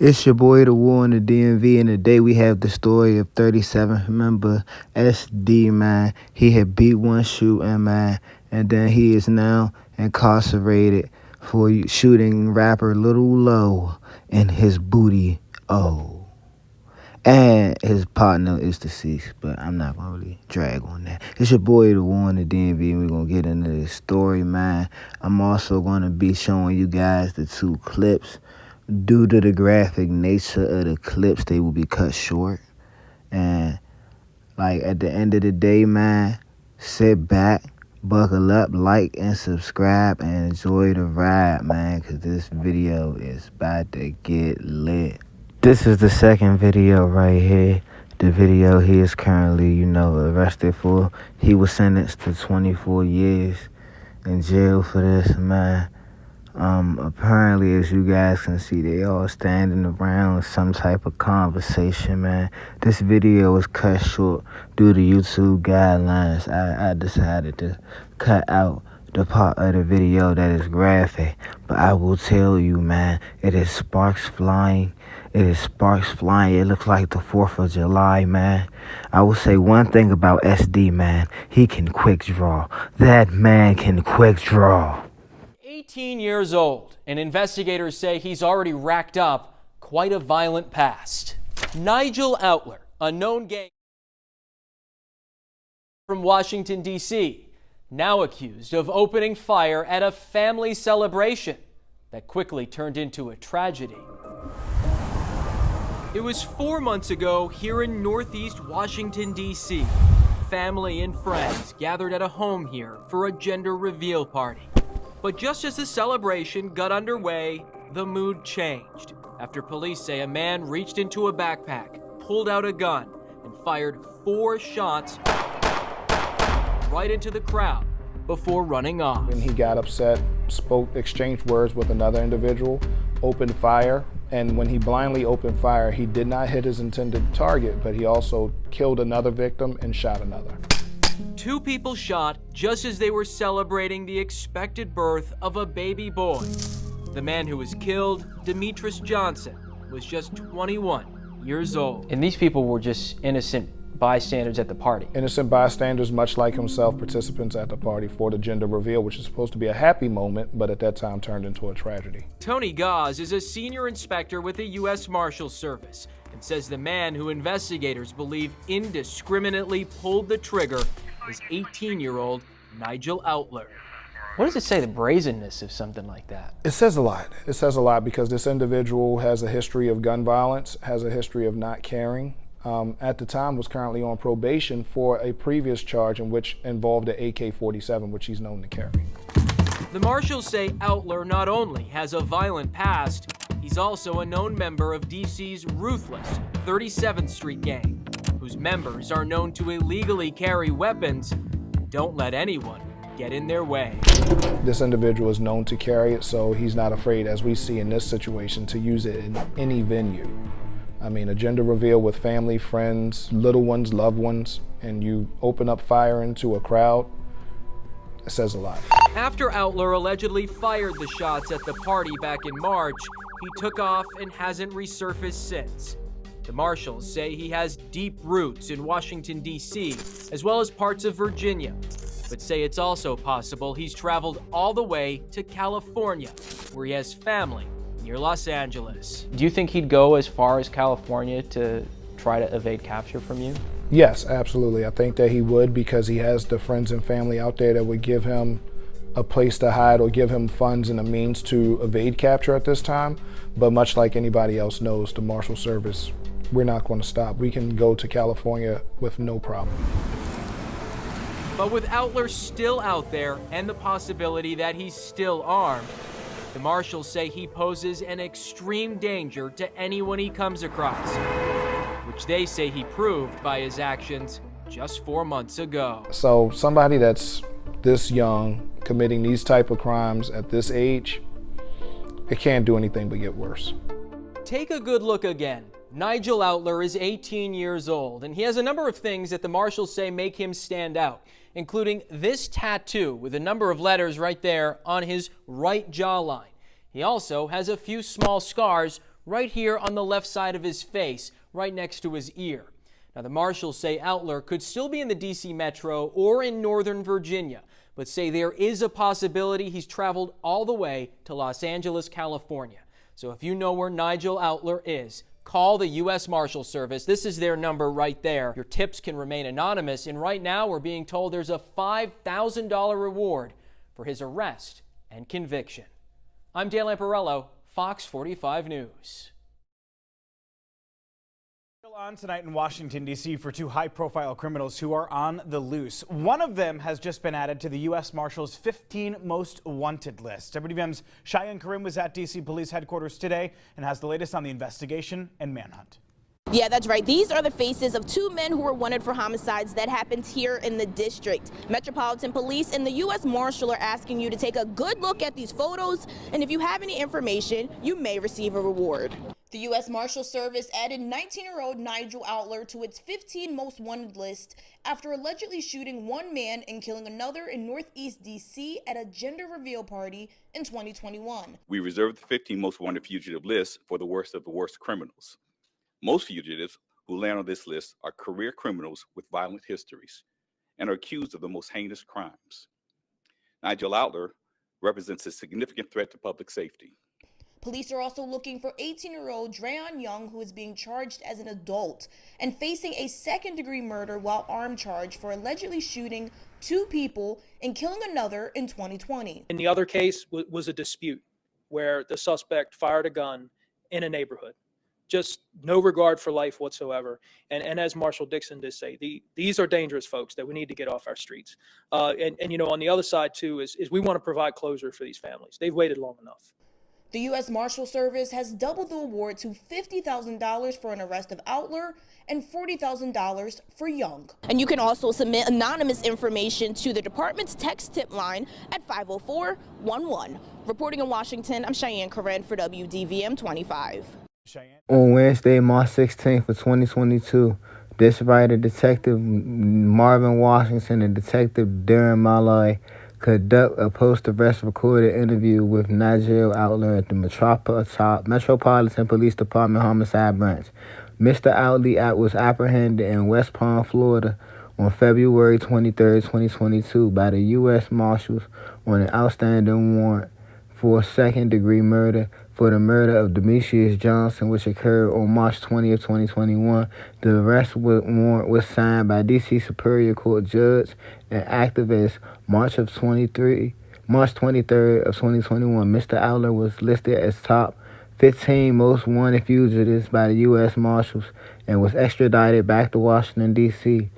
It's your boy, the War in the DMV, and today we have the story of 37th member SD, man. He had beat one shooting, man, and then he is now incarcerated for shooting rapper Little Low in his booty. Oh. And his partner is deceased, but I'm not going to really drag on that. It's your boy, the War in the DMV, and we're going to get into this story, man. I'm also going to be showing you guys the two clips. Due to the graphic nature of the clips, they will be cut short. And, like, at the end of the day, man, sit back, buckle up, like, and subscribe, and enjoy the ride, man, because this video is about to get lit. This is the second video right here. The video he is currently, arrested for. He was sentenced to 24 years in jail for this, man. Apparently, as you guys can see, they all standing around some type of conversation, man. This video was cut short due to YouTube guidelines. I decided to cut out the part of the video that is graphic. But I will tell you, man, it is sparks flying. It is sparks flying. It looks like the 4th of July, man. I will say one thing about SD, man. He can quick draw. That man can quick draw. 18 years old, and investigators say he's already racked up quite a violent past. Nigel Outler, a known gang from Washington, D.C., now accused of opening fire at a family celebration that quickly turned into a tragedy. It was 4 months ago here in Northeast Washington, D.C. Family and friends gathered at a home here for a gender reveal party. But just as the celebration got underway, the mood changed after police say a man reached into a backpack, pulled out a gun, and fired 4 shots right into the crowd before running off. And he got upset, exchanged words with another individual, opened fire, and when he blindly opened fire, he did not hit his intended target, but he also killed another victim and shot another. 2 people shot just as they were celebrating the expected birth of a baby boy. The man who was killed, Demetrius Johnson, was just 21 years old. And these people were just innocent bystanders at the party. Innocent bystanders, much like himself, participants at the party for the gender reveal, which is supposed to be a happy moment, but at that time turned into a tragedy. Tony Gause is a senior inspector with the U.S. Marshals Service and says the man who investigators believe indiscriminately pulled the trigger is 18-year-old Nigel Outler. What does it say, the brazenness of something like that? It says a lot. It says a lot because this individual has a history of gun violence, has a history of not caring. At the time was currently on probation for a previous charge in which involved an AK-47, which he's known to carry. The marshals say Outler not only has a violent past, he's also a known member of DC's ruthless 37th Street gang, whose members are known to illegally carry weapons and don't let anyone get in their way. This individual is known to carry it, so he's not afraid, as we see in this situation, to use it in any venue. I mean, a gender reveal with family, friends, little ones, loved ones, and you open up fire into a crowd, it says a lot. After Outler allegedly fired the shots at the party back in March, he took off and hasn't resurfaced since. The marshals say he has deep roots in Washington, D.C., as well as parts of Virginia, but say it's also possible he's traveled all the way to California, where he has family near Los Angeles. Do you think he'd go as far as California to try to evade capture from you? Yes, absolutely. I think that he would, because he has the friends and family out there that would give him a place to hide or give him funds and a means to evade capture at this time. But much like anybody else knows, the Marshal Service, we're not going to stop. We can go to California with no problem. But with Outler still out there and the possibility that he's still armed, the marshals say he poses an extreme danger to anyone he comes across, which they say he proved by his actions just 4 months ago. So somebody that's this young, committing these type of crimes at this age, it can't do anything but get worse. Take a good look again. Nigel Outler is 18 years old, and he has a number of things that the marshals say make him stand out, including this tattoo with a number of letters right there on his right jawline. He also has a few small scars right here on the left side of his face, right next to his ear. Now, the marshals say Outler could still be in the D.C. metro or in Northern Virginia, but say there is a possibility he's traveled all the way to Los Angeles, California. So if you know where Nigel Outler is, call the U.S. Marshal Service. This is their number right there. Your tips can remain anonymous, and right now we're being told there's a $5,000 reward for his arrest and conviction. I'm Dan Lamparello, Fox 45 News. On tonight in Washington, D.C. for two high-profile criminals who are on the loose. One of them has just been added to the U.S. Marshals 15 Most Wanted list. WDVM's Cheyenne Karim was at D.C. Police Headquarters today and has the latest on the investigation and manhunt. Yeah, that's right. These are the faces of two men who were wanted for homicides that happened here in the district. Metropolitan Police and the U.S. Marshal are asking you to take a good look at these photos, and if you have any information, you may receive a reward. The U.S. Marshal Service added 19-year-old Nigel Outler to its 15 Most Wanted list after allegedly shooting one man and killing another in Northeast D.C. at a gender reveal party in 2021. We reserved the 15 Most Wanted fugitive list for the worst of the worst criminals. Most fugitives who land on this list are career criminals with violent histories and are accused of the most heinous crimes. Nigel Outler represents a significant threat to public safety. Police are also looking for 18-year-old Dreon Young, who is being charged as an adult and facing a second-degree murder while armed charge for allegedly shooting two people and killing another in 2020. In the other case was a dispute where the suspect fired a gun in a neighborhood. Just no regard for life whatsoever. And as Marshal Dixon did say, these are dangerous folks that we need to get off our streets. And you know, on the other side, too, is we want to provide closure for these families. They've waited long enough. The U.S. Marshal Service has doubled the award to $50,000 for an arrest of Outler and $40,000 for Young. And you can also submit anonymous information to the department's text tip line at 50411. Reporting in Washington, I'm Cheyenne Karim for WDVM 25. On Wednesday, March 16th of 2022, this writer, Detective Marvin Washington and Detective Darren Malloy conduct a post-arrest recorded interview with Nigel Outler at the Metropolitan Police Department Homicide Branch. Mr. Outler was apprehended in West Palm, Florida on February 23, 2022 by the U.S. Marshals on an outstanding warrant for second-degree murder for the murder of Demetrius Johnson, which occurred on March 20th, 2021. The arrest warrant was signed by D.C. Superior Court Judge and active as March 23rd of 2021. Mr. Outler was listed as top 15 most wanted fugitives by the U.S. Marshals and was extradited back to Washington, D.C.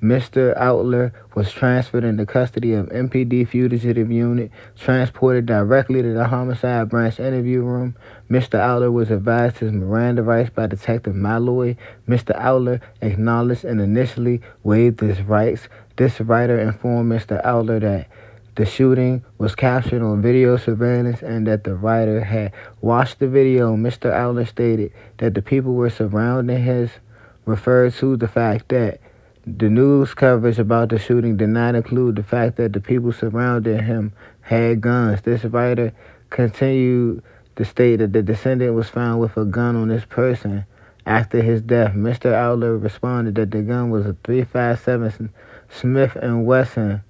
Mr. Outler was transferred into custody of MPD Fugitive Unit, transported directly to the Homicide Branch interview room. Mr. Outler was advised his Miranda rights by Detective Malloy. Mr. Outler acknowledged and initially waived his rights. This writer informed Mr. Outler that the shooting was captured on video surveillance and that the writer had watched the video. Mr. Outler stated that the people were surrounding his, referred to the fact that the news coverage about the shooting did not include the fact that the people surrounding him had guns. This writer continued to state that the descendant was found with a gun on this person after his death. Mr. Outler responded that the gun was a .357 Smith & Wesson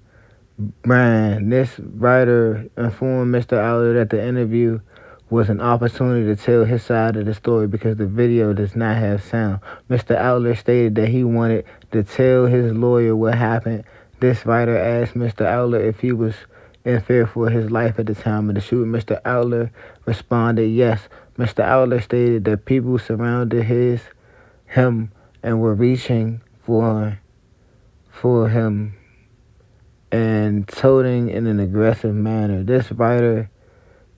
brand. This writer informed Mr. Outler that the interview was an opportunity to tell his side of the story because the video does not have sound. Mr. Outler stated that he wanted to tell his lawyer what happened. This writer asked Mr. Outler if he was in fear for his life at the time of the shooting. Mr. Outler responded yes. Mr. Outler stated that people surrounded him and were reaching for him and toting in an aggressive manner. This writer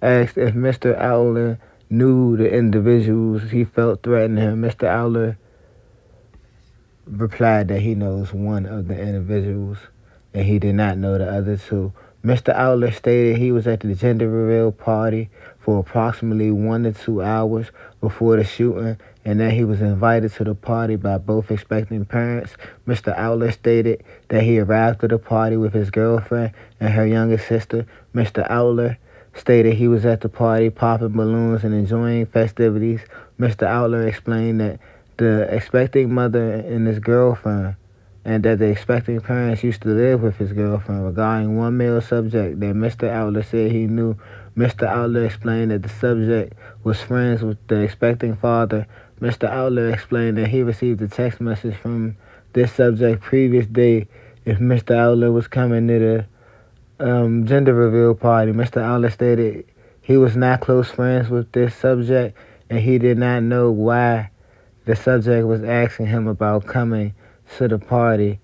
asked if Mr. Outler knew the individuals he felt threatened him. Mr. Outler replied that he knows one of the individuals and he did not know the other two. Mr. Outler stated he was at the gender reveal party for approximately 1 to 2 hours before the shooting and that he was invited to the party by both expecting parents. Mr. Outler stated that he arrived at the party with his girlfriend and her younger sister. Mr. Outler stated he was at the party popping balloons and enjoying festivities. Mr. Outler explained that the expecting mother and his girlfriend, and that the expecting parents used to live with his girlfriend. Regarding one male subject that Mr. Outler said he knew, Mr. Outler explained that the subject was friends with the expecting father. Mr. Outler explained that he received a text message from this subject previous day if Mr. Outler was coming to the gender reveal party. Mr. Outler stated he was not close friends with this subject and he did not know why the subject was asking him about coming to the party.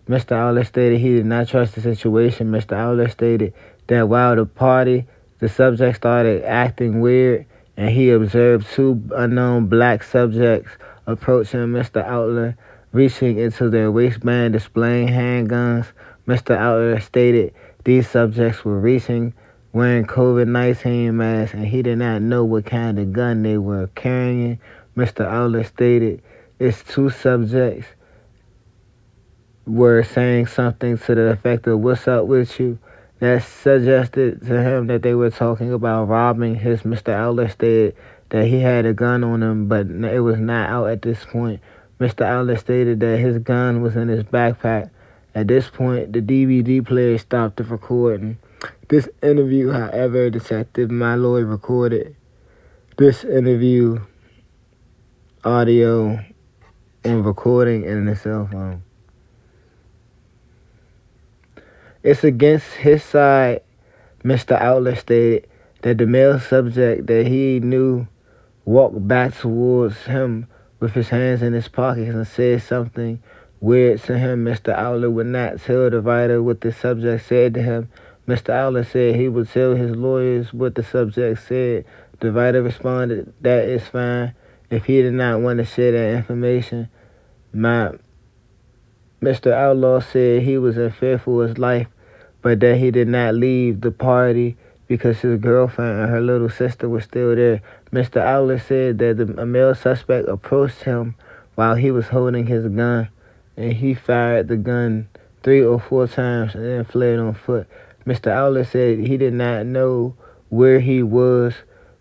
Mr. Outler stated he did not trust the situation. Mr. Outler stated that while the party, the subject started acting weird and he observed two unknown black subjects approaching Mr. Outler, reaching into their waistband, displaying handguns. Mr. Outler stated these subjects were reaching wearing COVID-19 masks and he did not know what kind of gun they were carrying. Mr. Outler stated it's two subjects were saying something to the effect of "What's up with you?" That suggested to him that they were talking about robbing his. Mr. Outler stated that he had a gun on him, but it was not out at this point. Mr. Outler stated that his gun was in his backpack. At this point, the DVD player stopped the recording. This interview, however, Detective Malloy recorded this interview audio and recording in his cell phone. It's against his side, Mr. Outler stated that the male subject that he knew walked back towards him with his hands in his pockets and said something weird to him. Mr. Outler would not tell the writer what the subject said to him. Mr. Outler said he would tell his lawyers what the subject said. The writer responded, "That is fine if he did not want to share that information." Mr. Outlaw said he was in fear for his life, but that he did not leave the party because his girlfriend and her little sister were still there. Mr. Outler said that a male suspect approached him while he was holding his gun, and he fired the gun 3 or 4 times and then fled on foot. Mr. Outler said he did not know where he was,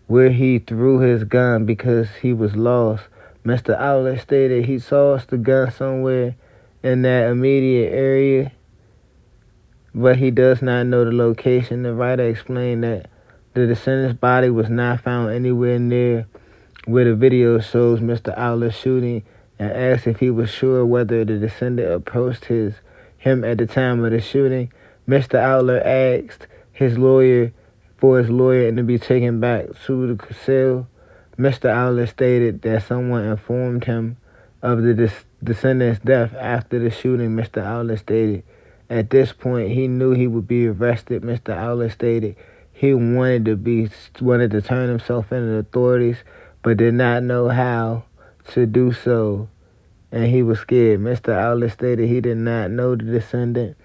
where he threw his gun because he was lost. Mr. Outler stated he tossed the gun somewhere in that immediate area, but he does not know the location. The writer explained that the descendant's body was not found anywhere near where the video shows Mr. Outler shooting, and asked if he was sure whether the descendant approached him at the time of the shooting. Mr. Outler asked his lawyer to be taken back to the cell. Mr. Outler stated that someone informed him of the descendant's death after the shooting. Mr. Outler stated at this point he knew he would be arrested. Mr. Outler stated he wanted to turn himself in to the authorities, but did not know how to do so, and he was scared. Mr. Outler stated he did not know the descendant,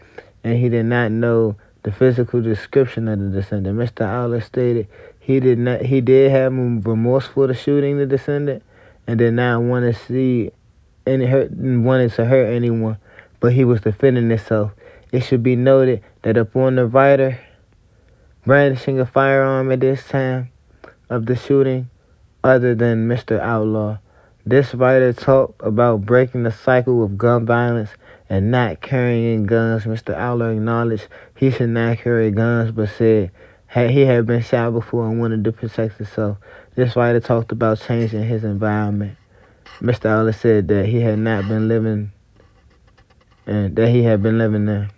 and he did not know the physical description of the descendant. Mr. Outler stated he did have remorse for the shooting the descendant, and did not want to hurt anyone, but he was defending himself. It should be noted that upon the writer brandishing a firearm at this time of the shooting, other than Mr. Outlaw, this writer talked about breaking the cycle of gun violence and not carrying guns. Mr. Outlaw acknowledged he should not carry guns, but said he had been shot before and wanted to protect himself. This writer talked about changing his environment. Mr. Outlaw said that he had been living there.